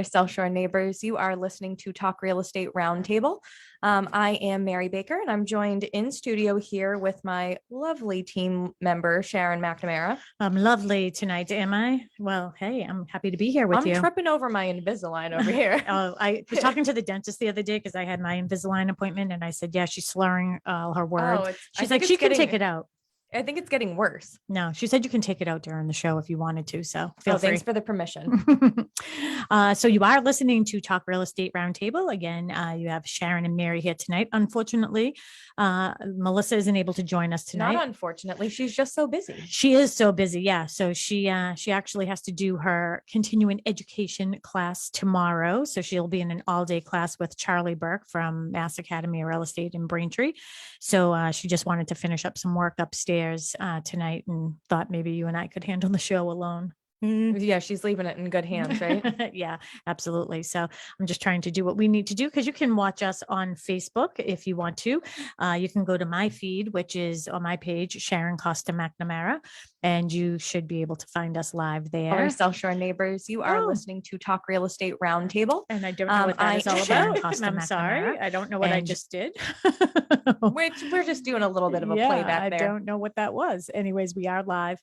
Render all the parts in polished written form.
South Shore neighbors. You are listening to Talk Real Estate Roundtable. I am Mary Baker, and I'm joined in studio here with my lovely team member, Sharon McNamara. I'm lovely tonight, am I? Well, hey, I'm happy to be here with you. I'm tripping over my Invisalign over here. I was talking to the dentist the other day because I had my Invisalign appointment, and I said, yeah, she's slurring all her words. She's like, she can take it out. I think it's getting worse. No, she said you can take it out during the show if you wanted to. So feel free. Thanks for the permission. So you are listening to Talk Real Estate Roundtable. Again, you have Sharon and Mary here tonight. Unfortunately, Melissa isn't able to join us tonight. Not unfortunately, she's just so busy. She is so busy. Yeah. So she actually has to do her continuing education class tomorrow. So she'll be in an all-day class with Charlie Burke from Mass Academy of Real Estate in Braintree. So she just wanted to finish up some work upstairs tonight and thought maybe you and I could handle the show alone. Yeah, she's leaving it in good hands, right? Yeah, absolutely. So I'm just trying to do what we need to do, because you can watch us on Facebook if you want to. You can go to my feed, which is on my page, Sharon Costa McNamara, and you should be able to find us live there. Our South Shore neighbors, you are listening to Talk Real Estate Roundtable. And I don't know what that is all about. I'm sorry. I don't know what I just did. Which we're just doing a little bit of a playback there. I don't know what that was. Anyways, we are live.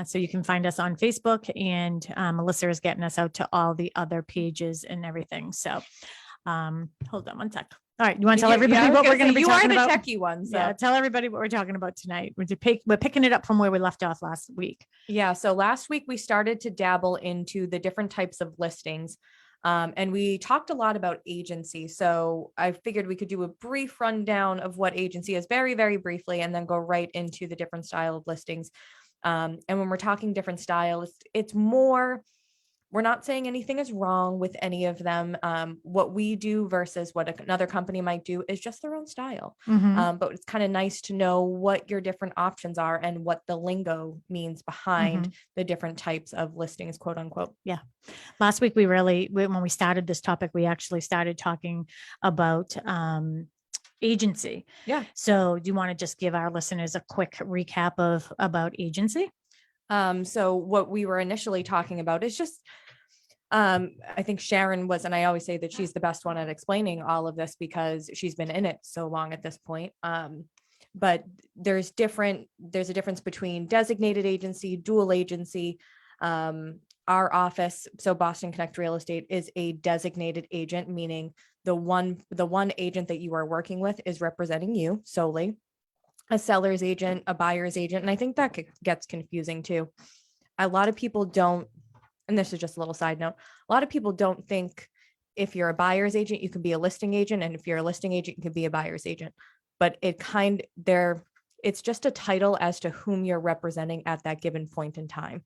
So you can find us on Facebook, and Melissa is getting us out to all the other pages and everything. So hold on one sec. All right. You want to tell everybody what we're going to be talking about? You are the techie one. So. Yeah, tell everybody what we're talking about tonight. We're picking it up from where we left off last week. Yeah. So last week we started to dabble into the different types of listings. And we talked a lot about agency. So I figured we could do a brief rundown of what agency is, very, very briefly, and then go right into the different style of listings. And when we're talking different styles, it's more, we're not saying anything is wrong with any of them. What we do versus what another company might do is just their own style. But it's kind of nice to know what your different options are and what the lingo means behind the different types of listings, quote unquote. Yeah. Last week, when we started this topic, we actually started talking about agency. Yeah. So do you want to just give our listeners a quick recap about agency? So what we were initially talking about is just, I think Sharon was, and I always say that she's the best one at explaining all of this because she's been in it so long at this point. But there's a difference between designated agency, dual agency. Our office, so Boston Connect Real Estate, is a designated agent, meaning the one agent that you are working with is representing you solely. A seller's agent, a buyer's agent. And I think that gets confusing too. A lot of people don't, and this is just a little side note, a lot of people don't think if you're a buyer's agent, you can be a listing agent. And if you're a listing agent, you can be a buyer's agent. But it's just a title as to whom you're representing at that given point in time.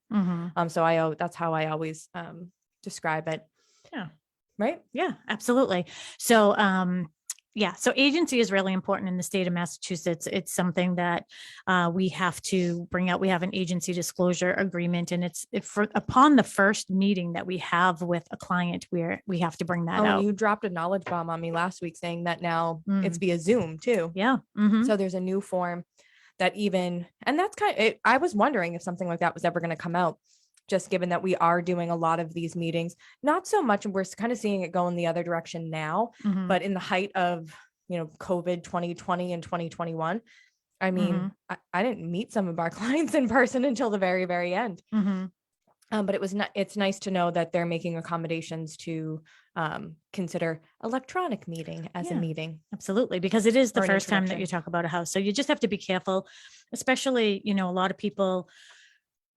So that's how I always describe it. Yeah. Right. Yeah, absolutely. So, so agency is really important in the state of Massachusetts. It's something that we have to bring out. We have an agency disclosure agreement, and upon the first meeting that we have with a client, where we have to bring that out. You dropped a knowledge bomb on me last week saying that now it's via Zoom too. Yeah. So there's a new form that and that's I was wondering if something like that was ever going to come out, just given that we are doing a lot of these meetings, not so much. We're kind of seeing it go in the other direction now, but in the height of, COVID 2020 and 2021, I mean, I didn't meet some of our clients in person until the very, very end. But it's nice to know that they're making accommodations to consider electronic meeting as a meeting. Absolutely. Because it is the first time that you talk about a house. So you just have to be careful, especially, a lot of people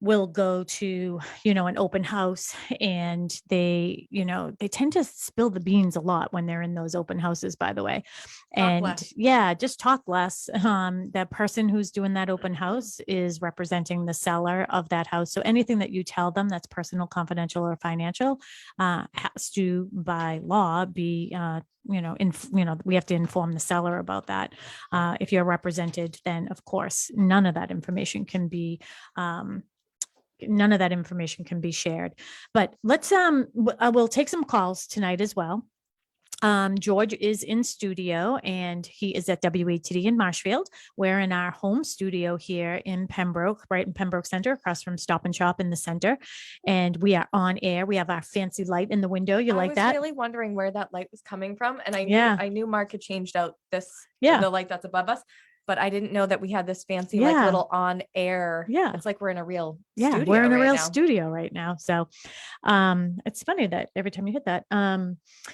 will go to, an open house, and they tend to spill the beans a lot when they're in those open houses, by the way. Just talk less. That person who's doing that open house is representing the seller of that house. So anything that you tell them that's personal, confidential, or financial has to, by law, be we have to inform the seller about that. If you're represented, then of course none of that information can be shared. But let's we'll take some calls tonight as well. George is in studio and he is at WATD in Marshfield. We're in our home studio here in Pembroke, right in Pembroke Center, across from Stop and Shop in the center. And we are on air. We have our fancy light in the window. You like that? I was really wondering where that light was coming from. And Yeah. I knew Mark had changed out Yeah. the light that's above us, but I didn't know that we had this fancy, Yeah. like little on air. Yeah. It's like we're in a real Yeah, studio we're in a right real now. studio right now. So it's funny that every time you hit that.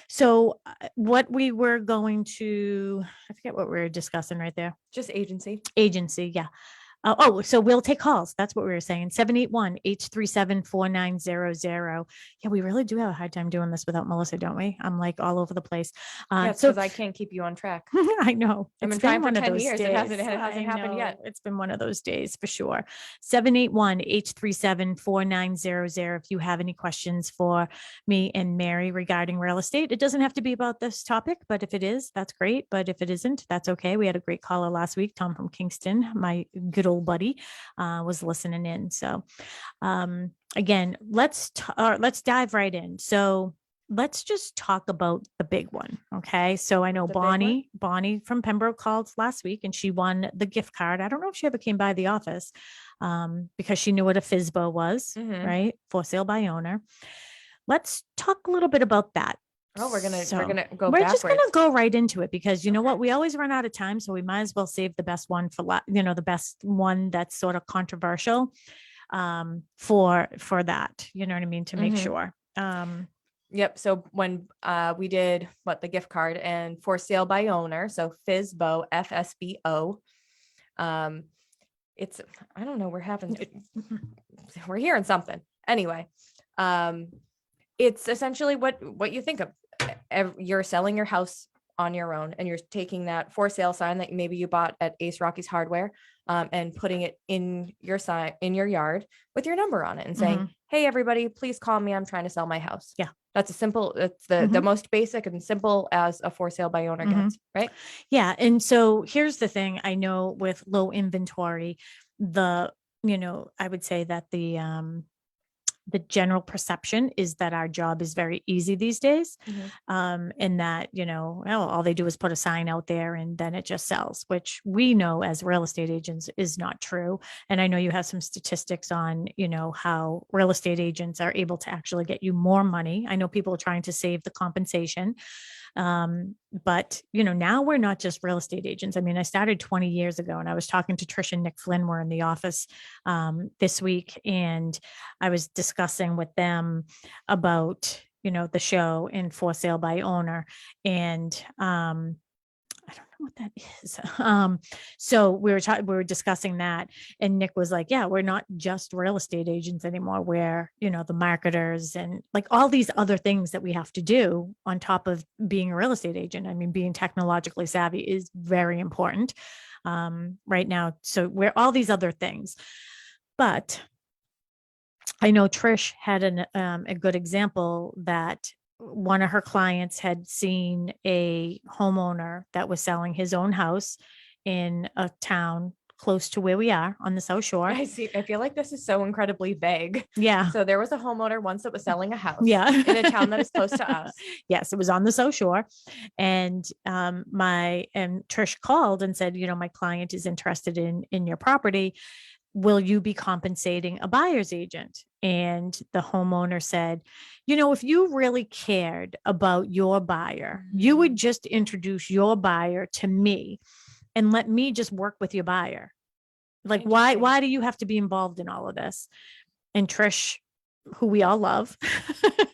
So what we were going to, I forget what we were discussing right there. Just agency. Agency, yeah. So we'll take calls. That's what we were saying. 781-837-4900. Yeah, we really do have a hard time doing this without Melissa, don't we? I'm like all over the place. Yes, because I can't keep you on track. I know. I've been trying for 10 years. It hasn't happened yet. It's been one of those days for sure. 781-837-4900. If you have any questions for me and Mary regarding real estate, it doesn't have to be about this topic, but if it is, that's great. But if it isn't, that's okay. We had a great caller last week, Tom from Kingston, my good old buddy, was listening in. So again, let's dive right in. So let's just talk about the big one. Okay. So I know Bonnie from Pembroke called last week and she won the gift card. I don't know if she ever came by the office because she knew what a FSBO was, right? For sale by owner. Let's talk a little bit about that. Oh, we're gonna go. We're backwards. just gonna go right into it because you know what, we always run out of time, so we might as well save the best one for the best one that's sort of controversial, for that. You know what I mean? To make sure. Yep. So when we did the gift card and for sale by owner, so FSBO, FSBO. It's I don't know. We're hearing something anyway. It's essentially what you think of. You're selling your house on your own and you're taking that for sale sign that maybe you bought at Ace Rocky's Hardware and putting it in your yard with your number on it and saying, hey, everybody, please call me. I'm trying to sell my house. Yeah. It's the most basic and simple as a for sale by owner gets, right? Yeah. And so here's the thing. I know with low inventory, I would say that the general perception is that our job is very easy these days. And that, all they do is put a sign out there and then it just sells, which we know as real estate agents is not true. And I know you have some statistics on, how real estate agents are able to actually get you more money. I know people are trying to save the compensation. But now we're not just real estate agents. I mean, I started 20 years ago and I was talking to Trish and Nick Flynn were in the office, this week. And I was discussing with them about, the show and for sale by owner. And, I don't know what that is. So we were discussing that and Nick was like, yeah, we're not just real estate agents anymore. We're, the marketers and like all these other things that we have to do on top of being a real estate agent. I mean, being technologically savvy is very important right now. So we're all these other things, but I know Trish had a good example that one of her clients had seen a homeowner that was selling his own house in a town close to where we are on the South Shore. I see. I feel like this is so incredibly vague. Yeah. So there was a homeowner once that was selling a house in a town that is close to us. Yes, it was on the South Shore. And Trish called and said, my client is interested in your property. Will you be compensating a buyer's agent? And the homeowner said, if you really cared about your buyer, you would just introduce your buyer to me and let me just work with your buyer. Like, why do you have to be involved in all of this? And Trish, who we all love,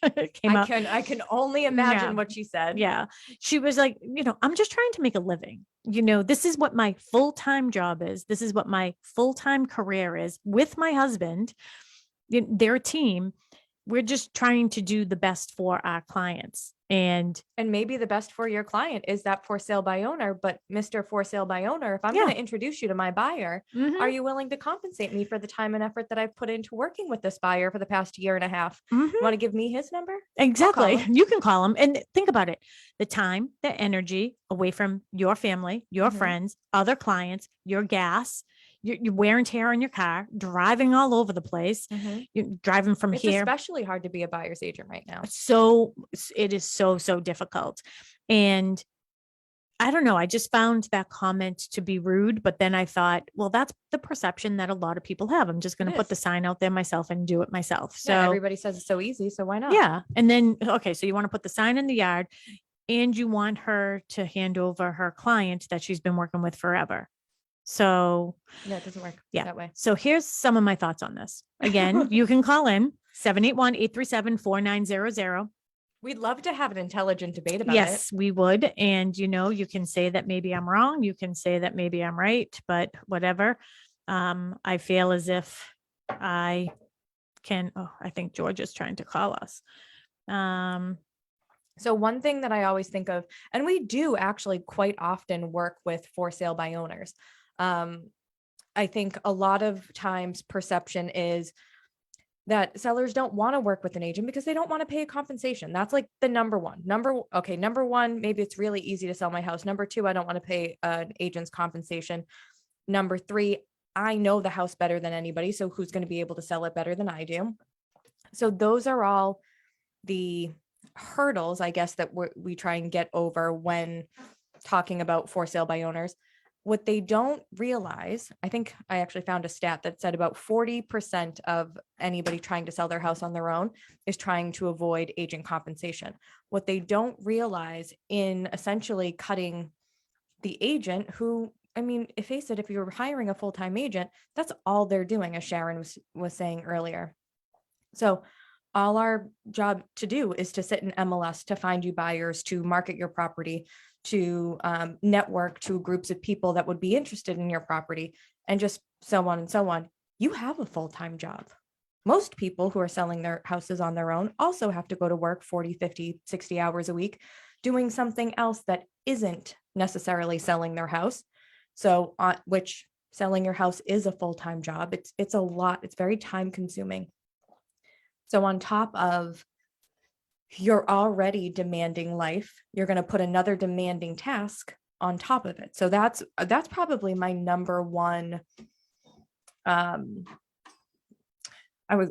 I can only imagine what she said. Yeah. She was like, I'm just trying to make a living. This is what my full-time job is. This is what my full-time career is with my husband. They're a team. We're just trying to do the best for our clients. And maybe the best for your client is that for sale by owner, but Mr. For sale by owner, if I'm going to introduce you to my buyer, are you willing to compensate me for the time and effort that I've put into working with this buyer for the past year and a half? You want to give me his number? Exactly. You can call him and think about it. The time, the energy away from your family, your friends, other clients, your gas, you wear and tear on your car, driving all over the place. You're driving from It's here. especially hard to be a buyer's agent right now. So it is so difficult. And I don't know. I just found that comment to be rude, but then I thought, well, that's the perception that a lot of people have. I'm just going to put the sign out there myself and do it myself. So everybody says it's so easy. So why not? Yeah. And then, okay, so you want to put the sign in the yard and you want her to hand over her client that she's been working with forever. So yeah, it doesn't work that way. So here's some of my thoughts on this. Again, you can call in 781-837-4900. We'd love to have an intelligent debate about it. Yes, we would. And, you can say that maybe I'm wrong. You can say that maybe I'm right, but whatever. I feel as if I can, I think George is trying to call us. So one thing that I always think of, and we do actually quite often work with for sale by owners. I think a lot of times perception is that sellers don't want to work with an agent because they don't want to pay a compensation. That's like the number one. Number one, maybe it's really easy to sell my house. Number two, I don't want to pay an agent's compensation. Number three, I know the house better than anybody. So who's going to be able to sell it better than I do? So those are all the hurdles, I guess, that we try and get over when talking about for sale by owners. What they don't realize, I think I actually found a stat that said about 40% of anybody trying to sell their house on their own is trying to avoid agent compensation. What they don't realize in essentially cutting the agent who, I mean, face it, if you're hiring a full-time agent, that's all they're doing, as Sharon was saying earlier. So all our job to do is to sit in MLS, to find you buyers, to market your property, to network to groups of people that would be interested in your property, and just so on and so on. You have a full-time job. Most people who are selling their houses on their own also have to go to work 40, 50, 60 hours a week doing something else that isn't necessarily selling their house. So which selling your house is a full-time job. It's a lot. It's very time consuming. So on top of your already demanding life, you're going to put another demanding task on top of it. So that's probably my number one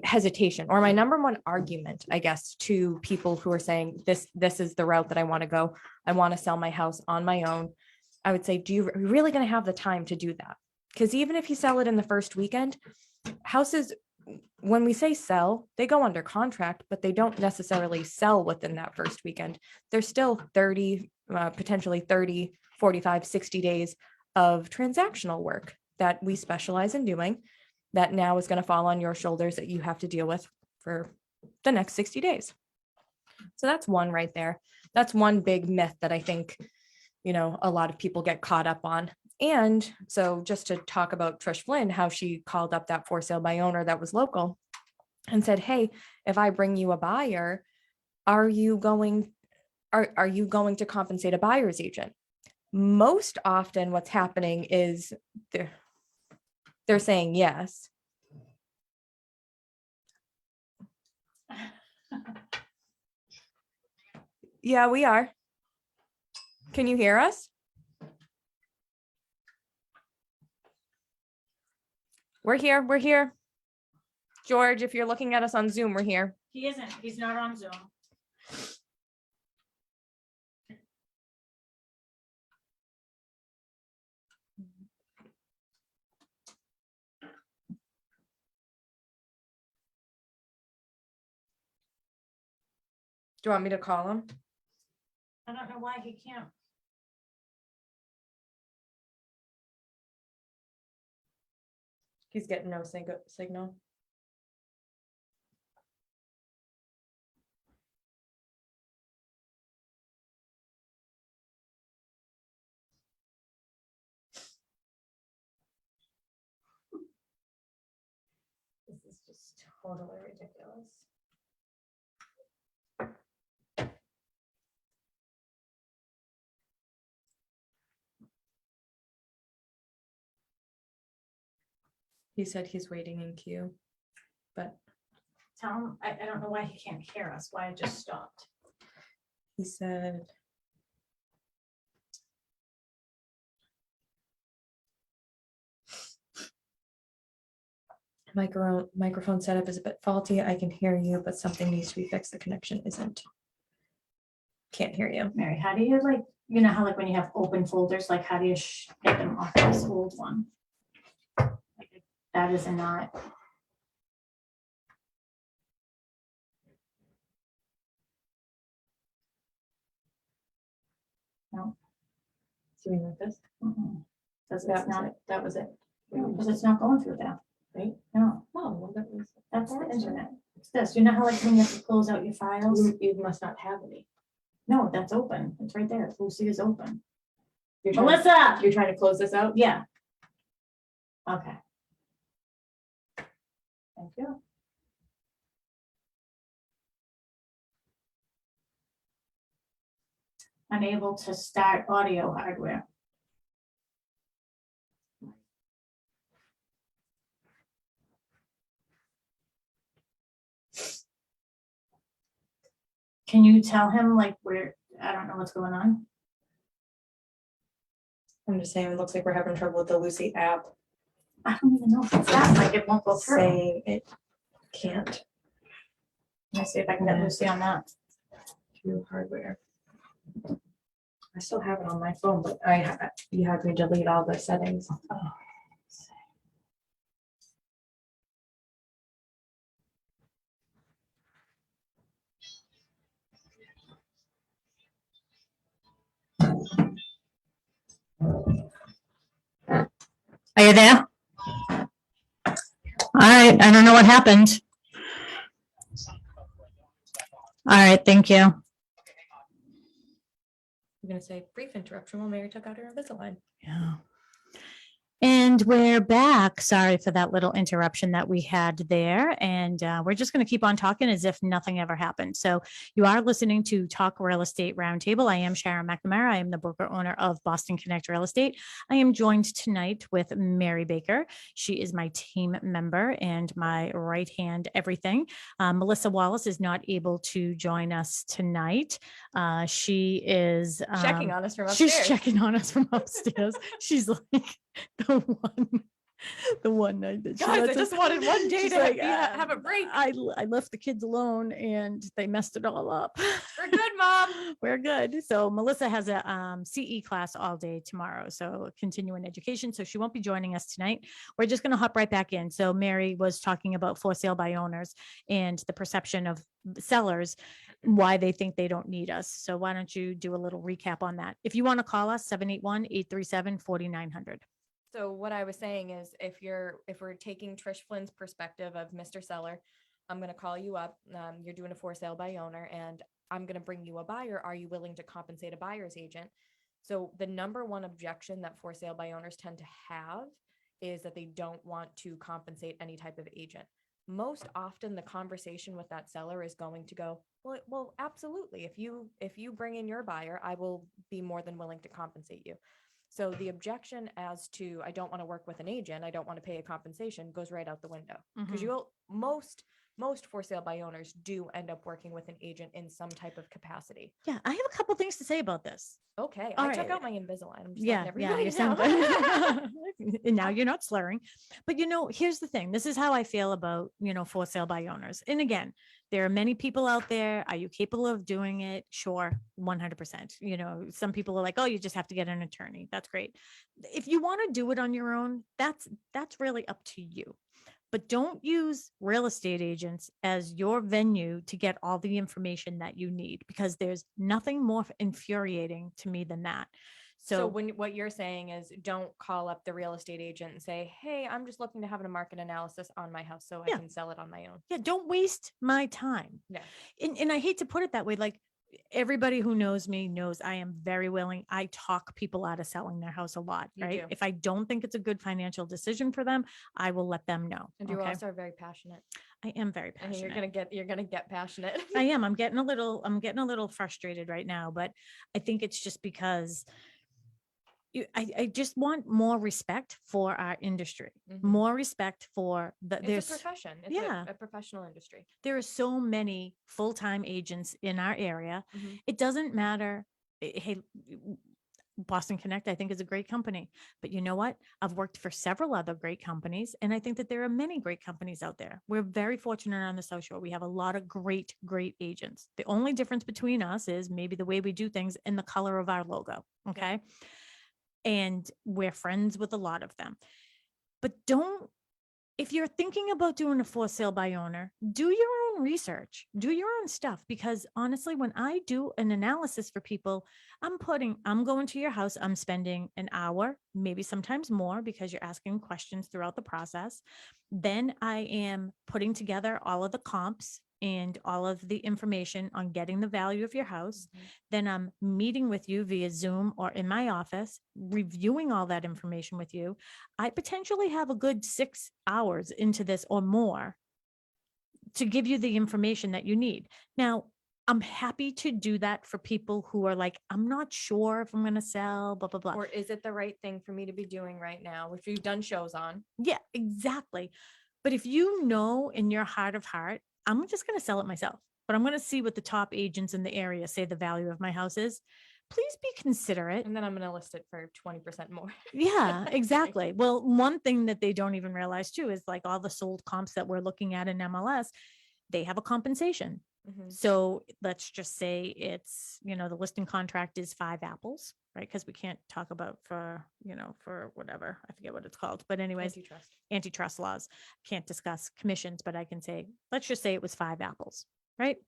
hesitation, or my number one argument, I guess, to people who are saying this is the route that I want to go. I want to sell my house on my own. I would say, are you really going to have the time to do that? Because even if you sell it in the first weekend, houses, when we say sell, they go under contract, but they don't necessarily sell within that first weekend. There's still 30, potentially 30, 45, 60 days of transactional work that we specialize in doing that now is going to fall on your shoulders that you have to deal with for the next 60 days. So that's one right there. That's one big myth that I think, a lot of people get caught up on. And so just to talk about Trish Flynn, how she called up that for sale by owner that was local and said, hey, if I bring you a buyer, are you going to compensate a buyer's agent? Most often what's happening is they're saying yes. Yeah, we are. Can you hear us? We're here. We're here. George, if you're looking at us on Zoom, we're here. He isn't. He's not on Zoom. Do you want me to call him? I don't know why he can't. He's getting no signal. This is just totally ridiculous. He said he's waiting in queue, but Tell him, I don't know why he can't hear us, why it just stopped. he said, Microphone setup is a bit faulty. I can hear you, but something needs to be fixed. The connection isn't. Can't hear you. Mary, how do you like, you know how like when you have open folders, like how do you get them off this old one? Like that is not. No. So you like this? Because That it's was not, it. That was it. because it's not going through there. Right? No, Oh, well, that was. that's the internet. It's this, you know how like when you have to close out your files? You must not have any. No, that's open. It's right there. Lucy is open. You're trying, Melissa! you're trying to close this out? Yeah. Okay. Thank you. Unable to start audio hardware. Can you tell him like where, I don't know what's going on? I'm just saying, it looks like we're having trouble with the Lucy app. I don't even know if it's that, like it won't go through. Saying it can't Let me see if I can get Lucy on that. do hardware. I still have it on my phone, but you had me delete all the settings. Oh. Are you there? All right, I don't know what happened. All right, thank you. I'm gonna say brief interruption while Mary took out her Invisalign. Yeah. And we're back. Sorry for that little interruption that we had there. And we're just going to keep on talking as if nothing ever happened. So you are listening to Talk Real Estate Roundtable. I am Sharon McNamara. I am the broker owner of Boston Connect Real Estate. I am joined tonight with Mary Baker. She is my team member and my right hand everything. Melissa Wallace is not able to join us tonight. She is Checking on us from upstairs. She's checking on us from upstairs. She's like the one night that she Guys, I lets just us- wanted one day she's to like, have a break. I left the kids alone and they messed it all up. We're good, Mom. We're good. So Melissa has a CE class all day tomorrow, so continuing education. So she won't be joining us tonight. We're just going to hop right back in. So Mary was talking about for sale by owners and the perception of sellers, why they think they don't need us. So why don't you do a little recap on that? If you want to call us, 781-837-4900. So what I was saying is if we're taking Trish Flynn's perspective of Mr. Seller, I'm going to call you up. You're doing a for sale by owner and I'm going to bring you a buyer. Are you willing to compensate a buyer's agent? So the number one objection that for sale by owners tend to have is that they don't want to compensate any type of agent. Most often the conversation with that seller is going to go, well, absolutely. If you bring in your buyer, I will be more than willing to compensate you. So the objection as to, I don't want to work with an agent, I don't want to pay a compensation goes right out the window because most for sale by owners do end up working with an agent in some type of capacity. Yeah, I have a couple things to say about this. Okay, All I took right. out my Invisalign. I'm just Yeah, you sound good. And now you're not slurring. But here's the thing. This is how I feel about, for sale by owners. And again, there are many people out there. Are you capable of doing it? Sure, 100%. Some people are like, oh, you just have to get an attorney. That's great. If you want to do it on your own, that's really up to you. But don't use real estate agents as your venue to get all the information that you need, because there's nothing more infuriating to me than that. So what you're saying is don't call up the real estate agent and say, hey, I'm just looking to have a market analysis on my house so I can sell it on my own. Yeah, don't waste my time. Yeah. And I hate to put it that way, like everybody who knows me knows I am very willing. I talk people out of selling their house a lot, right? If I don't think it's a good financial decision for them, I will let them know. And you also are very passionate. I am very passionate. And you're gonna get passionate. I am. I'm getting a little frustrated right now, but I think it's just because I just want more respect for our industry, more respect for it's a profession. It's a professional industry. There are so many full-time agents in our area. It doesn't matter. Hey, Boston Connect, I think, is a great company. But you know what? I've worked for several other great companies, and I think that there are many great companies out there. We're very fortunate on the South Shore. We have a lot of great, great agents. The only difference between us is maybe the way we do things and the color of our logo. Okay. And we're friends with a lot of them. But if you're thinking about doing a for sale by owner, do your own research, do your own stuff. Because honestly, when I do an analysis for people, I'm going to your house, I'm spending an hour, maybe sometimes more, because you're asking questions throughout the process. Then I am putting together all of the comps and all of the information on getting the value of your house. Then I'm meeting with you via Zoom or in my office, reviewing all that information with you. I potentially have a good 6 hours into this or more to give you the information that you need. Now, I'm happy to do that for people who are like, I'm not sure if I'm going to sell, blah, blah, blah. Or is it the right thing for me to be doing right now, which we've done shows on? Yeah, exactly. But if you know in your heart of heart, I'm just going to sell it myself, but I'm going to see what the top agents in the area say the value of my house is. Please be considerate. And then I'm going to list it for 20% more. Yeah, exactly. Well, one thing that they don't even realize too is like all the sold comps that we're looking at in MLS, they have a compensation. So let's just say it's, the listing contract is 5 apples, right? Because we can't talk about for whatever, I forget what it's called, but anyways, antitrust laws, can't discuss commissions, but I can say, let's just say it was 5 apples, right?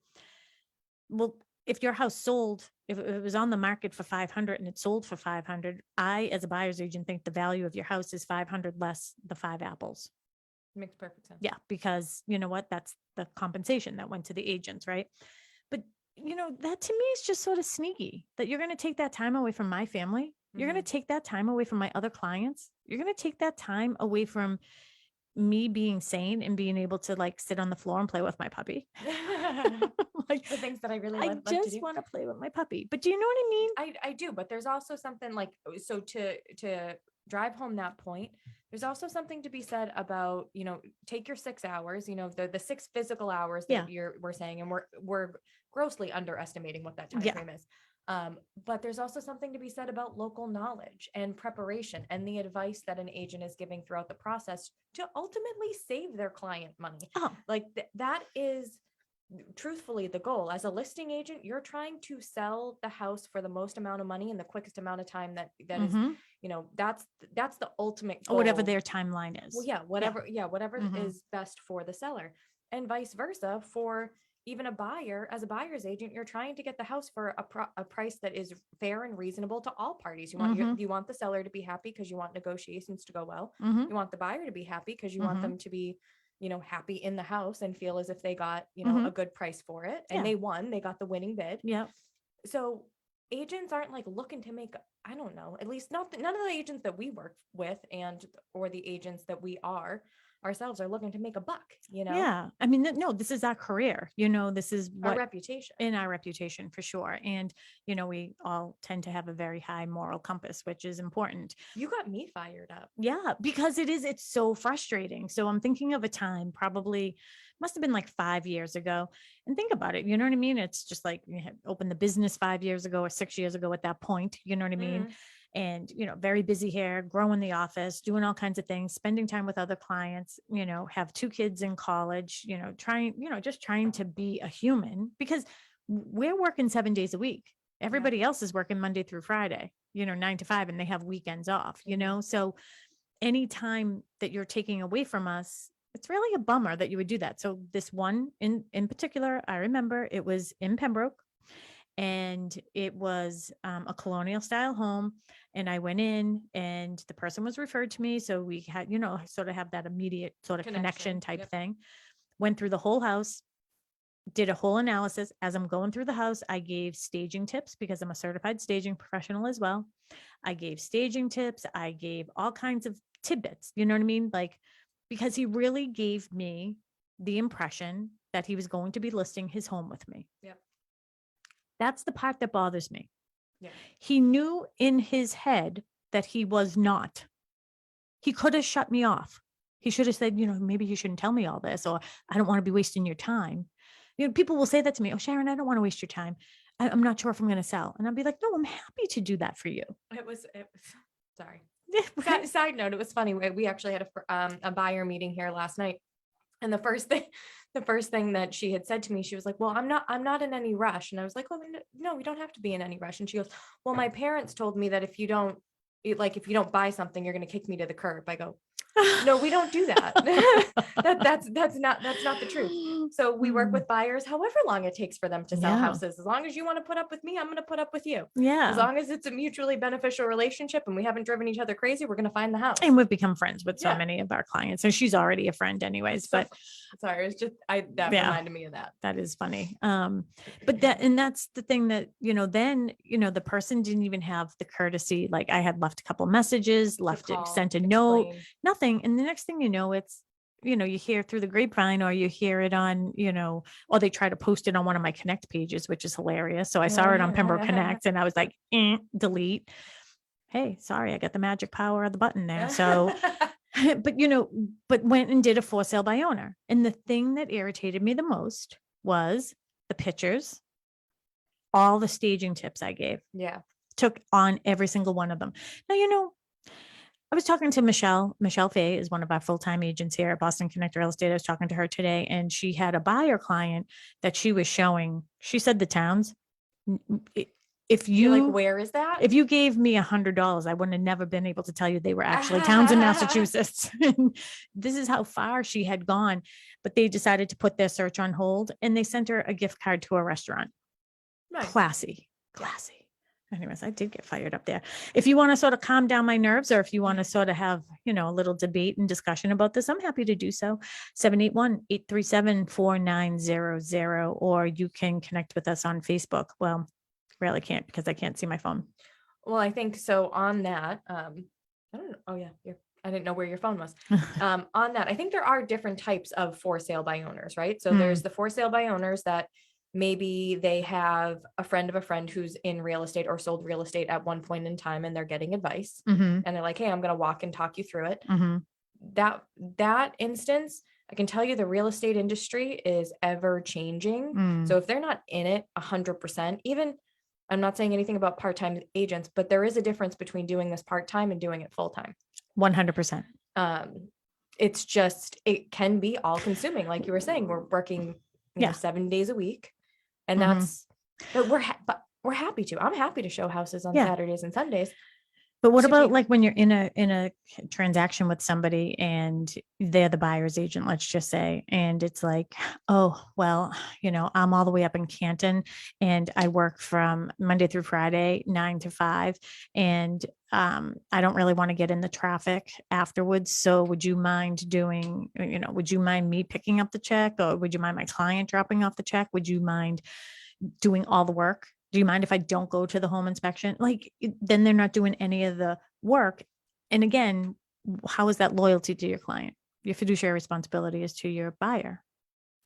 Well, if your house sold, if it was on the market for 500 and it sold for 500, I, as a buyer's agent, think the value of your house is 500 less the 5 apples. Makes perfect sense. Yeah, because you know what? That's the compensation that went to the agents, right? But that to me is just sort of sneaky that you're going to take that time away from my family. You're going to take that time away from my other clients. You're going to take that time away from me being sane and being able to like sit on the floor and play with my puppy. Like the things that I really I just want to play with my puppy. But do you know what I mean? I do, but there's also something like, so to drive home that point, there's also something to be said about, take your 6 hours, the 6 physical hours that we're saying, and we're grossly underestimating what that time frame is. But there's also something to be said about local knowledge and preparation and the advice that an agent is giving throughout the process to ultimately save their client money. Like that is truthfully the goal. As a listing agent, you're trying to sell the house for the most amount of money in the quickest amount of time that is, that's the ultimate goal. Whatever their timeline is. Well, whatever is best for the seller, and vice versa for even a buyer. As a buyer's agent, you're trying to get the house for a price that is fair and reasonable to all parties. You want you want the seller to be happy because you want negotiations to go well. You want the buyer to be happy because you want them to be, happy in the house and feel as if they got, a good price for it, and they won, they got the winning bid. Yeah. So agents aren't like looking to make, I don't know, at least none of the agents that we work with or the agents that we are ourselves are looking to make a buck, Yeah. I mean, no, this is our career, this is our reputation. In our reputation for sure. And, we all tend to have a very high moral compass, which is important. You got me fired up. Yeah, because it's so frustrating. So I'm thinking of a time, probably must have been like 5 years ago, and think about it. You know what I mean? It's just like you had opened the business 5 years ago or 6 years ago at that point, you know what I mean? And, very busy here, growing the office, doing all kinds of things, spending time with other clients, have 2 kids in college, just trying to be a human, because we're working 7 days a week. Everybody else is working Monday through Friday, 9 to 5, and they have weekends off, so anytime that you're taking away from us, it's really a bummer that you would do that. So this one in particular, I remember it was in Pembroke, and it was a colonial style home. And I went in and the person was referred to me. So we had, sort of have that immediate sort of connection type thing. Went through the whole house, did a whole analysis. As I'm going through the house, I gave staging tips because I'm a certified staging professional as well. I gave staging tips. I gave all kinds of tidbits, you know what I mean? Like, because he really gave me the impression that he was going to be listing his home with me. Yep. That's the part that bothers me. Yeah. He knew in his head that he was not. He could have shut me off. He should have said, maybe you shouldn't tell me all this, or I don't want to be wasting your time. People will say that to me. Oh, Sharon, I don't want to waste your time. I'm not sure if I'm going to sell. And I'll be like, no, I'm happy to do that for you. It was sorry. Side note, it was funny. We actually had a buyer meeting here last night. And the first thing that she had said to me, she was like, well, I'm not in any rush. And I was like, well, no, we don't have to be in any rush. And she goes, well, my parents told me that if you don't buy something, you're going to kick me to the curb. I go, no, we don't do that. That's not the truth. So we work with buyers, however long it takes for them to sell houses. As long as you want to put up with me, I'm going to put up with you. Yeah. As long as it's a mutually beneficial relationship and we haven't driven each other crazy, we're going to find the house. And we've become friends with so many of our clients. So she's already a friend anyways, but sorry, it's just, that reminded me of that. That is funny. But that's the thing that, then, the person didn't even have the courtesy. Like I had left a couple messages, sent a note, nothing. And the next thing you know, it's, you hear through the grapevine or you hear it on, or they try to post it on one of my Connect pages, which is hilarious. So I saw it on Pembroke Connect and I was like, delete. Hey, sorry, I got the magic power of the button there. So, but went and did a for sale by owner. And the thing that irritated me the most was the pictures, all the staging tips I gave. Yeah. Took on every single one of them. Now, I was talking to Michelle. Michelle Fay is one of our full-time agents here at Boston Connect Real Estate. I was talking to her today and she had a buyer client that she was showing. She said the towns. If You're like, where is that? If you gave me $100, I wouldn't have never been able to tell you they were actually towns in Massachusetts. This is how far she had gone, but they decided to put their search on hold and they sent her a gift card to a restaurant. Nice. Classy. Anyways, I did get fired up there. If you want to sort of calm down my nerves or if you want to sort of have, a little debate and discussion about this, I'm happy to do so. 781-837-4900, or you can connect with us on Facebook. Well, really can't because I can't see my phone. Well, I think so on that. I don't know. Oh yeah. I didn't know where your phone was. On that, I think there are different types of for sale by owners, right? So there's the for sale by owners that maybe they have a friend of a friend who's in real estate or sold real estate at one point in time and they're getting advice and they're like, hey, I'm going to walk and talk you through it. That instance, I can tell you the real estate industry is ever changing. So if they're not in it 100%, even I'm not saying anything about part-time agents, but there is a difference between doing this part-time and doing it full-time. 100%. It's just, it can be all consuming. Like you were saying, we're working 7 days a week. And but we're happy to. I'm happy to show houses on Saturdays and Sundays. But what about like when you're in a transaction with somebody and they're the buyer's agent, let's just say, and it's like, oh, well, I'm all the way up in Canton and I work from Monday through Friday, 9 to 5. And I don't really want to get in the traffic afterwards. So would you mind would you mind me picking up the check, or would you mind my client dropping off the check? Would you mind doing all the work? Do you mind if I don't go to the home inspection? Then they're not doing any of the work. And again, how is that loyalty to your client? Your fiduciary responsibility is to your buyer.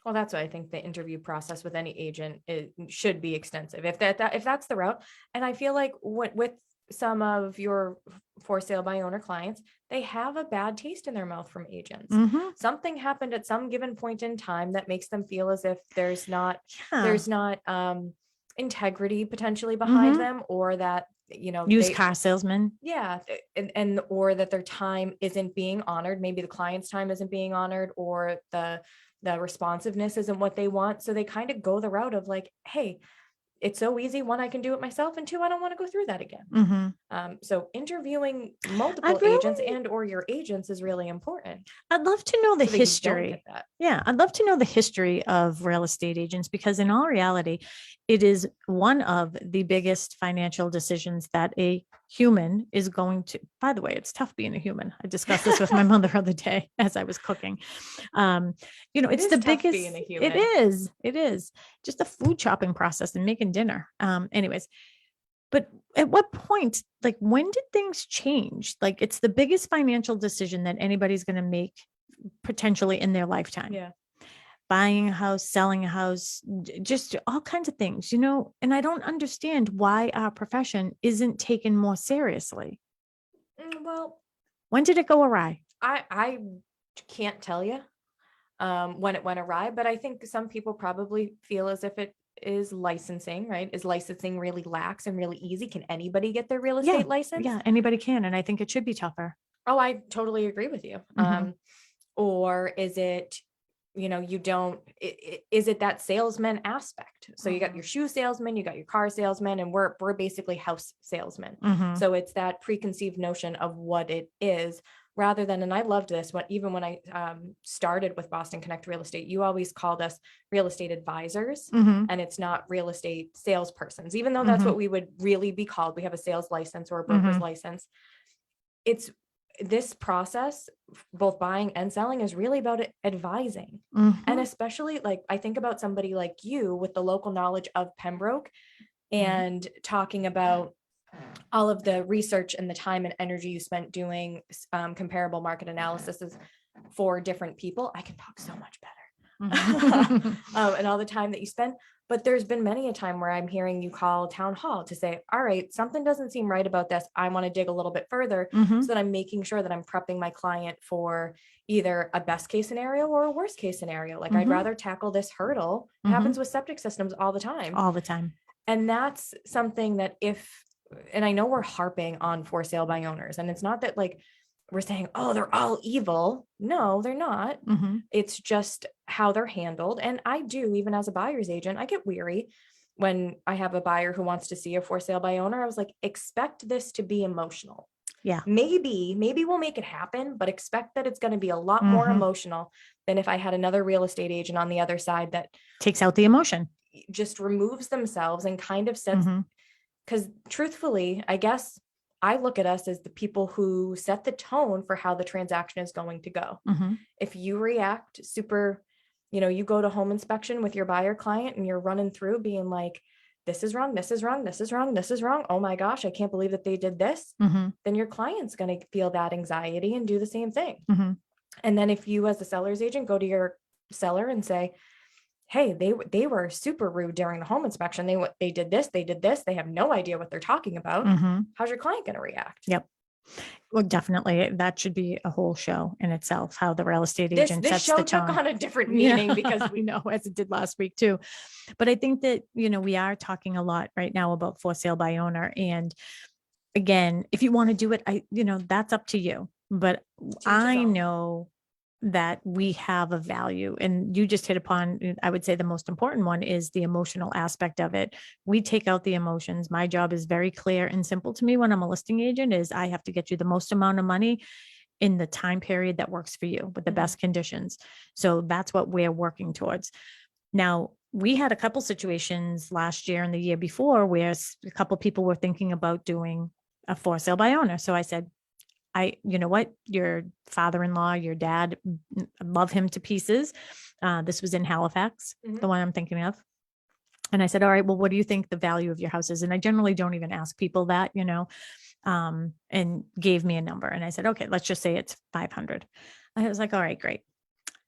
Well, that's why I think the interview process with any agent should be extensive. If that's the route. And I feel like with some of your for sale by owner clients, they have a bad taste in their mouth from agents. Something happened at some given point in time that makes them feel as if there's not integrity potentially behind them, or that used car salesman, and or that their time isn't being honored. Maybe the client's time isn't being honored, or the responsiveness isn't what they want. So they kind of go the route of like, hey, it's so easy. One, I can do it myself, and two, I don't want to go through that again. So interviewing multiple agents and or your agents is really important. I'd love to know the history. I'd love to know the history of real estate agents, because in all reality, it is one of the biggest financial decisions that a human is going to. By the way, it's tough being a human. I discussed this with my mother the other day as I was cooking. It's the biggest. Being a human. It is just the food chopping process and making dinner. Anyways, but at what point, like, when did things change? Like, it's the biggest financial decision that anybody's going to make potentially in their lifetime. Yeah. Buying a house, selling a house, just all kinds of things, and I don't understand why our profession isn't taken more seriously. Well, when did it go awry? I can't tell you when it went awry, but I think some people probably feel as if is licensing, right? Is licensing really lax and really easy? Can anybody get their real Yeah. estate license? Yeah, anybody can. And I think it should be tougher. Oh, I totally agree with you. Or is it, you don't, is it that salesman aspect? So you got your shoe salesman, you got your car salesman, and we're basically house salesmen. So it's that preconceived notion of what it is rather than, and I loved this, even when I started with Boston Connect Real Estate, you always called us real estate advisors, and it's not real estate salespersons, even though that's what we would really be called. We have a sales license or a broker's license. It's this process, both buying and selling, is really about advising. And especially like, I think about somebody like you with the local knowledge of Pembroke and talking about all of the research and the time and energy you spent doing comparable market analysis for different people. I can talk so much better. And all the time that you spend. But there's been many a time where I'm hearing you call town hall to say, all right, something doesn't seem right about this. I want to dig a little bit further so that I'm making sure that I'm prepping my client for either a best case scenario or a worst case scenario. Like I'd rather tackle this hurdle. It happens with septic systems all the time. All the time. And that's something that and I know we're harping on for sale by owners, and it's not that like we're saying, oh, they're all evil. No, they're not. It's just how they're handled. And I do, even as a buyer's agent, I get weary when I have a buyer who wants to see a for sale by owner. I was like, expect this to be emotional. Yeah. Maybe we'll make it happen, but expect that it's going to be a lot more emotional than if I had another real estate agent on the other side that takes out the emotion, just removes themselves and kind of sets, because truthfully, I guess I look at us as the people who set the tone for how the transaction is going to go. If you react super, you go to home inspection with your buyer client and you're running through being like, this is wrong, this is wrong, this is wrong, this is wrong. Oh my gosh, I can't believe that they did this. Then your client's going to feel that anxiety and do the same thing. And then if you as the seller's agent go to your seller and say, hey, they were super rude during the home inspection. They did this, they have no idea what they're talking about. How's your client going to react? Yep. Well, definitely. That should be a whole show in itself, how the real estate agent sets the tone. This show took on a different meaning because we know, as it did last week too. But I think that, we are talking a lot right now about for sale by owner. And again, if you want to do it, that's up to you. But I know that we have a value, and you just hit upon, I would say the most important one is the emotional aspect of it. We take out the emotions. My job is very clear and simple to me when I'm a listing agent is I have to get you the most amount of money in the time period that works for you with the best conditions. So that's what we're working towards. Now, we had a couple situations last year and the year before where a couple people were thinking about doing a for sale by owner. So I said, you know what, your father-in-law, your dad, love him to pieces. This was in Halifax, the one I'm thinking of. And I said, all right, well, what do you think the value of your house is? And I generally don't even ask people that, and gave me a number. And I said, okay, let's just say it's 500. I was like, all right, great.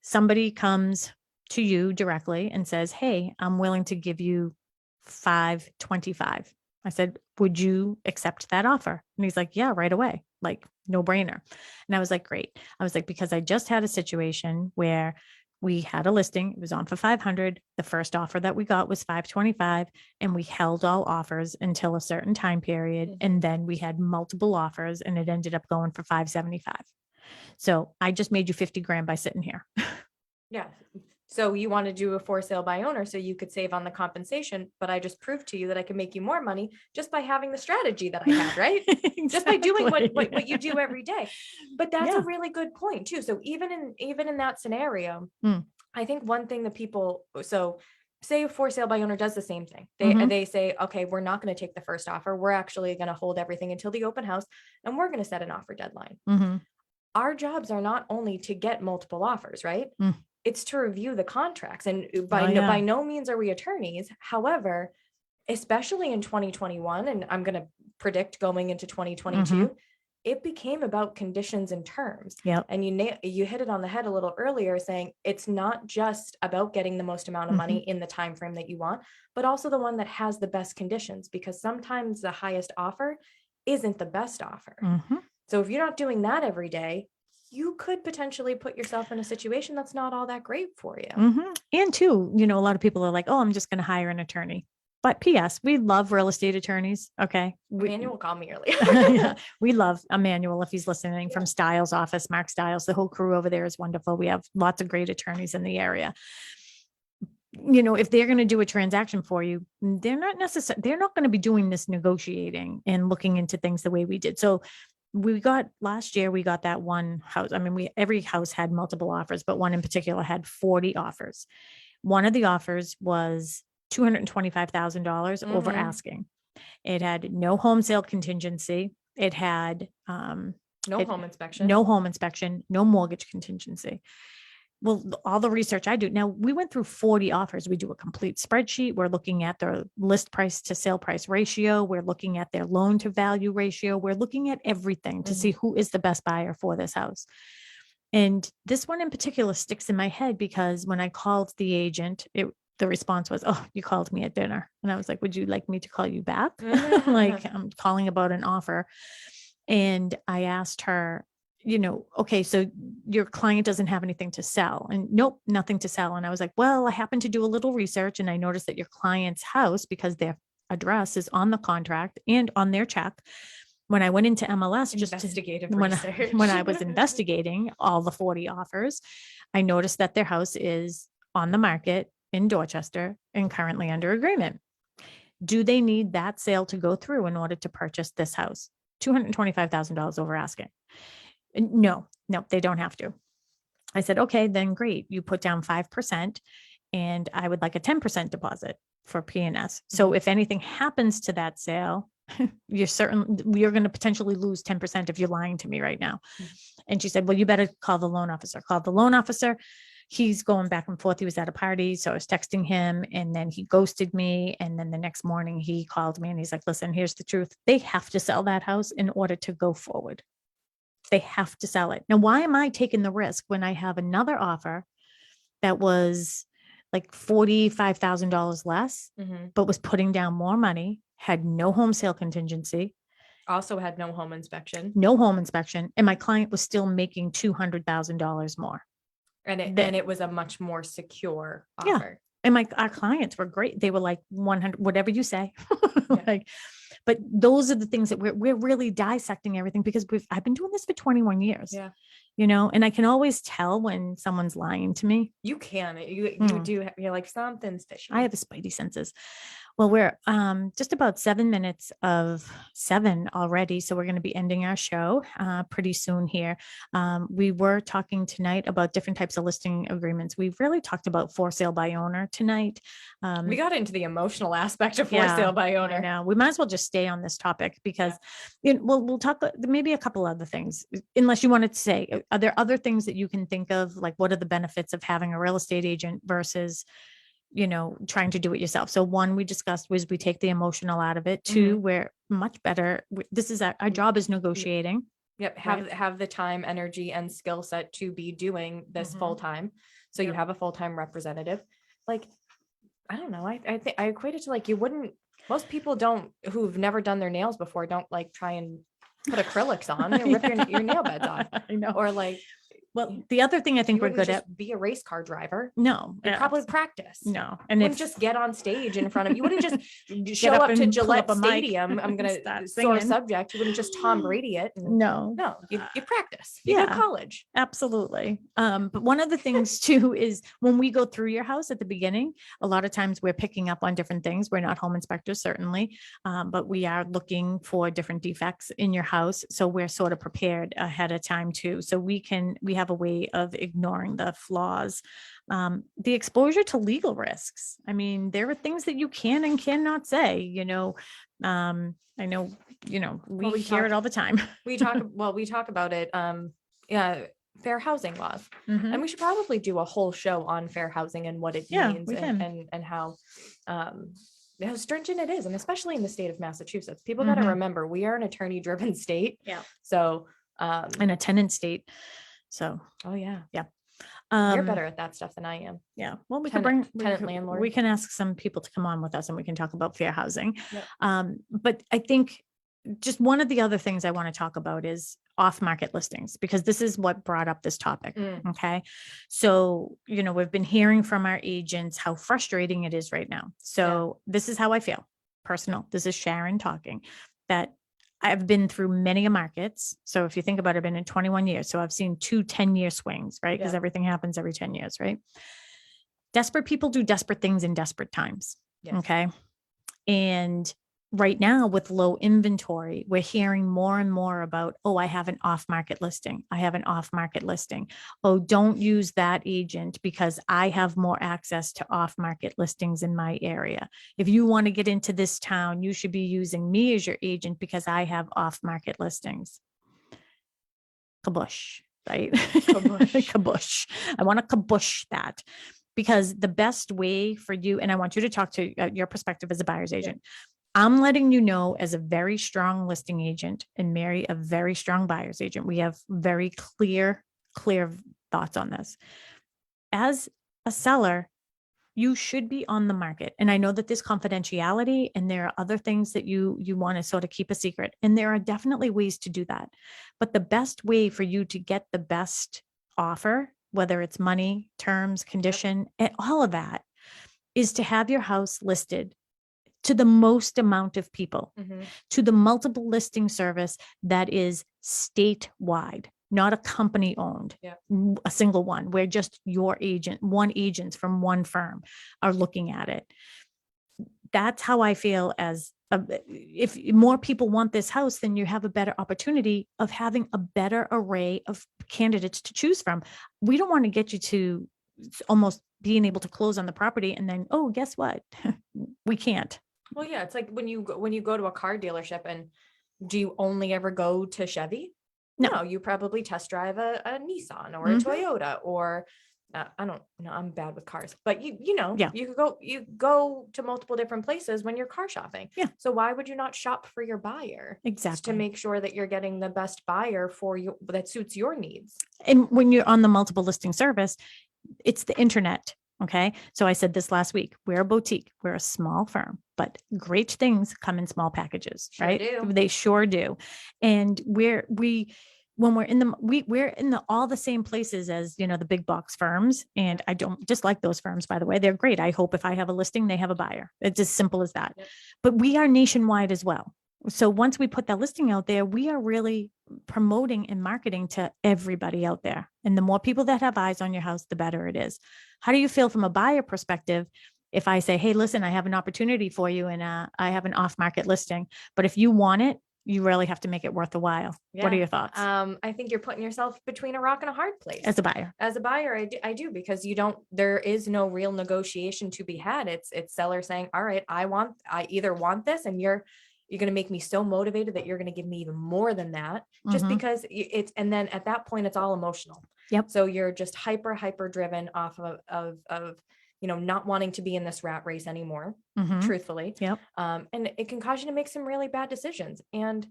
Somebody comes to you directly and says, hey, I'm willing to give you 525. I said, would you accept that offer? And he's like, yeah, right away. Like no brainer. And I was like, great. I was like, because I just had a situation where we had a listing. It was on for 500. The first offer that we got was 525, and we held all offers until a certain time period. And then we had multiple offers and it ended up going for 575. So I just made you 50 grand by sitting here. Yeah. So you want to do a for sale by owner so you could save on the compensation, but I just proved to you that I can make you more money just by having the strategy that I had, right? Exactly. Just by doing what you do every day. But that's a really good point too. So even in that scenario, I think one thing that so say a for sale by owner does the same thing. They say, okay, we're not going to take the first offer. We're actually going to hold everything until the open house, and we're going to set an offer deadline. Our jobs are not only to get multiple offers, right? It's to review the contracts. And by no means are we attorneys. However, especially in 2021, and I'm going to predict going into 2022, it became about conditions and terms. And you hit it on the head a little earlier, saying it's not just about getting the most amount of money in the time frame that you want, but also the one that has the best conditions, because sometimes the highest offer isn't the best offer. So if you're not doing that every day, you could potentially put yourself in a situation that's not all that great for you. And two, a lot of people are like, oh, I'm just going to hire an attorney. But P.S., we love real estate attorneys. Okay. Emmanuel called me earlier. Yeah, we love Emmanuel if he's listening from Styles' office, Mark Styles. The whole crew over there is wonderful. We have lots of great attorneys in the area. If they're going to do a transaction for you, they're not going to be doing this negotiating and looking into things the way we did. So last year, we got that one house. I mean, every house had multiple offers, but one in particular had 40 offers. One of the offers was $225,000 over asking. It had no home sale contingency. It had no home inspection, no mortgage contingency. Well, all the research I do now, we went through 40 offers. We do a complete spreadsheet. We're looking at their list price to sale price ratio. We're looking at their loan to value ratio. We're looking at everything to see who is the best buyer for this house. And this one in particular sticks in my head because when I called the agent, the response was, oh, you called me at dinner. And I was like, would you like me to call you back? Like, I'm calling about an offer. And I asked her, okay, so your client doesn't have anything to sell. And nope, nothing to sell. And I was like, well, I happened to do a little research and I noticed that your client's house, because their address is on the contract and on their check. When I went into MLS, when I was investigating all the 40 offers, I noticed that their house is on the market in Dorchester and currently under agreement. Do they need that sale to go through in order to purchase this house? $225,000 over asking. No, they don't have to. I said, okay, then great. You put down 5% and I would like a 10% deposit for P&S. So if anything happens to that sale, you're going to potentially lose 10% if you're lying to me right now. And she said, well, you better call the loan officer. Called the loan officer. He's going back and forth. He was at a party. So I was texting him and then he ghosted me. And then the next morning he called me and he's like, listen, here's the truth. They have to sell that house in order to go forward. They have to sell it. Now, why am I taking the risk when I have another offer that was like $45,000 less, but was putting down more money, had no home sale contingency, also had no home inspection, and my client was still making $200,000 more. And it was a much more secure offer. Yeah. And our clients were great. They were like 100, whatever you say. But those are the things that we're really dissecting everything because I've been doing this for 21 years. Yeah. And I can always tell when someone's lying to me. You can, you do. You're like, something's fishy. I have a spidey senses. Well, we're just about 7 minutes of 7 already. So we're going to be ending our show pretty soon here. We were talking tonight about different types of listing agreements. We've really talked about for sale by owner tonight. We got into the emotional aspect of for sale by owner. Now we might as well just stay on this topic because we'll talk maybe a couple other things, unless you wanted to say, are there other things that you can think of? Like what are the benefits of having a real estate agent versus trying to do it yourself? So one we discussed was we take the emotional out of it. Two, we're much better. This is our job is negotiating. Yep. Have the time, energy, and skill set to be doing this full time. So you have a full-time representative. Like, I don't know. I think I equate it to like, most people who've never done their nails before don't like try and put acrylics on and rip your nail beds off. I know. Or like, well, the other thing I think we're good at, be a race car driver. No, probably practice. No. And wouldn't just get on stage in front of you. Wouldn't just show up to Gillette Stadium. I'm going to sore subject. You wouldn't just Tom Brady it. No, you practice. You go to college. Absolutely. But one of the things too is when we go through your house at the beginning, a lot of times we're picking up on different things. We're not home inspectors, certainly, but we are looking for different defects in your house. So we're sort of prepared ahead of time too. So we have a way of ignoring the flaws. The exposure to legal risks. I mean, there are things that you can and cannot say, I know, we hear it all the time. we talk about it. Fair housing laws. And we should probably do a whole show on fair housing and what it means and how stringent it is. And especially in the state of Massachusetts, people got to remember we are an attorney driven state. Yeah. So, and a tenant state. So, yeah. You're better at that stuff than I am. Yeah. Well, we landlord. We can ask some people to come on with us and we can talk about fair housing. Yep. But I think just one of the other things I want to talk about is off-market listings, because this is what brought up this topic. Okay. So, we've been hearing from our agents how frustrating it is right now. So this is how I feel. Personal. This is Sharon talking, that I've been through many markets. So if you think about it, I've been in 21 years. So I've seen 2 10-year swings, right? Because everything happens every 10 years, right? Desperate people do desperate things in desperate times. Yes. Okay. And right now, with low inventory, we're hearing more and more about, oh, I have an off-market listing. I have an off-market listing. Oh, don't use that agent because I have more access to off-market listings in my area. If you want to get into this town, you should be using me as your agent because I have off-market listings. Kabush, right? Kabush. Kabush. I want to kabush that. Because the best way for you, and I want you to talk to your perspective as a buyer's agent. I'm letting you know, as a very strong listing agent, and Mary, a very strong buyer's agent, we have very clear thoughts on this. As a seller, you should be on the market. And I know that there's confidentiality and there are other things that you want to sort of keep a secret. And there are definitely ways to do that. But the best way for you to get the best offer, whether it's money, terms, condition, and all of that, is to have your house listed to the most amount of people, to the multiple listing service that is statewide, not a company owned, a single one where just your agent, one agent from one firm are looking at it. That's how I feel. If more people want this house, then you have a better opportunity of having a better array of candidates to choose from. We don't want to get you to almost being able to close on the property and then, oh, guess what? We can't. Well, yeah, it's like when you go to a car dealership, and do you only ever go to Chevy? No, you probably test drive a Nissan or a Toyota, or I don't know. I'm bad with cars, but you go to multiple different places when you're car shopping. Yeah. So why would you not shop for your buyer? Exactly. To make sure that you're getting the best buyer for you that suits your needs. And when you're on the multiple listing service, it's the internet. Okay. So I said this last week, we're a boutique, we're a small firm, but great things come in small packages, right? They sure do. And we're in all the same places as, the big box firms. And I don't dislike those firms, by the way. They're great. I hope if I have a listing, they have a buyer. It's as simple as that. Yep. But we are nationwide as well. So once we put that listing out there, we are really promoting and marketing to everybody out there. And the more people that have eyes on your house, the better it is. How do you feel from a buyer perspective? If I say, hey, listen, I have an opportunity for you and I have an off-market listing, but if you want it, you really have to make it worth the while. Yeah. What are your thoughts? I think you're putting yourself between a rock and a hard place. As a buyer, I do, because there is no real negotiation to be had. It's seller saying, all right, I either want this, and you're going to make me so motivated that you're going to give me even more than that, just because and then at that point, it's all emotional. Yep. So you're just hyper driven off of not wanting to be in this rat race anymore, truthfully. Yep. And it can cause you to make some really bad decisions. And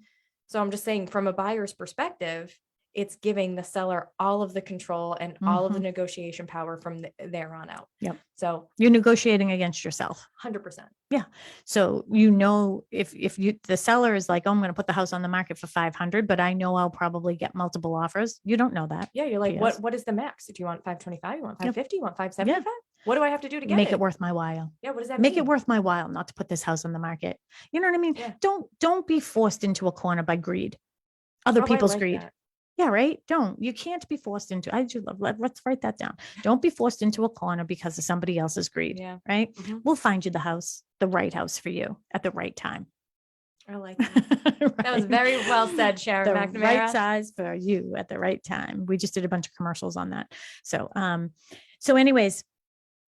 so I'm just saying, from a buyer's perspective, it's giving the seller all of the control and all of the negotiation power from there on out. Yep. So you're negotiating against yourself. 100%. Yeah. So, if the seller is like, oh, I'm going to put the house on the market for 500, but I know I'll probably get multiple offers. You don't know that. Yeah. You're like, what is the max? Do you want 525? You want 550? You want 575? Yeah. What do I have to do to get make it worth my while? Yeah. What does that make mean? it worth my while not to put this house on the market? You know what I mean? Yeah. Don't be forced into a corner by greed. Other people's greed. That. Yeah, right. You can't be forced into, let's write that down. Don't be forced into a corner because of somebody else's greed. Yeah. Right. We'll find you the right house for you at the right time. I like that. Right? That was very well said, Sharon McNamara. The right size for you at the right time. We just did a bunch of commercials on that. So anyways,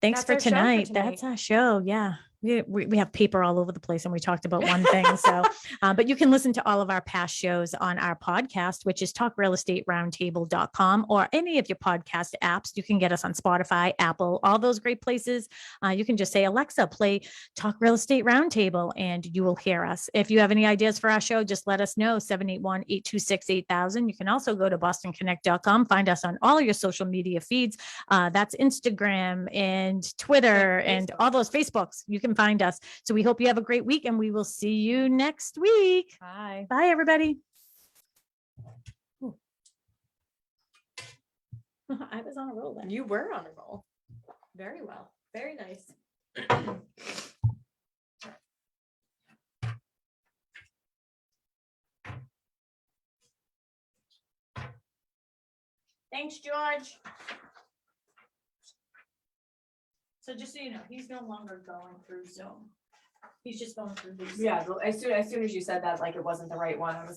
thanks for tonight. That's our show. Yeah. We have paper all over the place and we talked about one thing. So, but you can listen to all of our past shows on our podcast, which is talkrealestateroundtable.com, or any of your podcast apps. You can get us on Spotify, Apple, all those great places. You can just say, Alexa, play Talk Real Estate Roundtable, and you will hear us. If you have any ideas for our show, just let us know, 781-826-8000. You can also go to bostonconnect.com, find us on all of your social media feeds. That's Instagram and Twitter and all those Facebooks. You can find us. So we hope you have a great week, and we will see you next week. Bye. Bye, everybody. I was on a roll then. You were on a roll. Very well. Very nice. Thanks, George. So just so you know, he's no longer going through Zoom. He's just going through these. Yeah, as soon as you said that, like it wasn't the right one, I was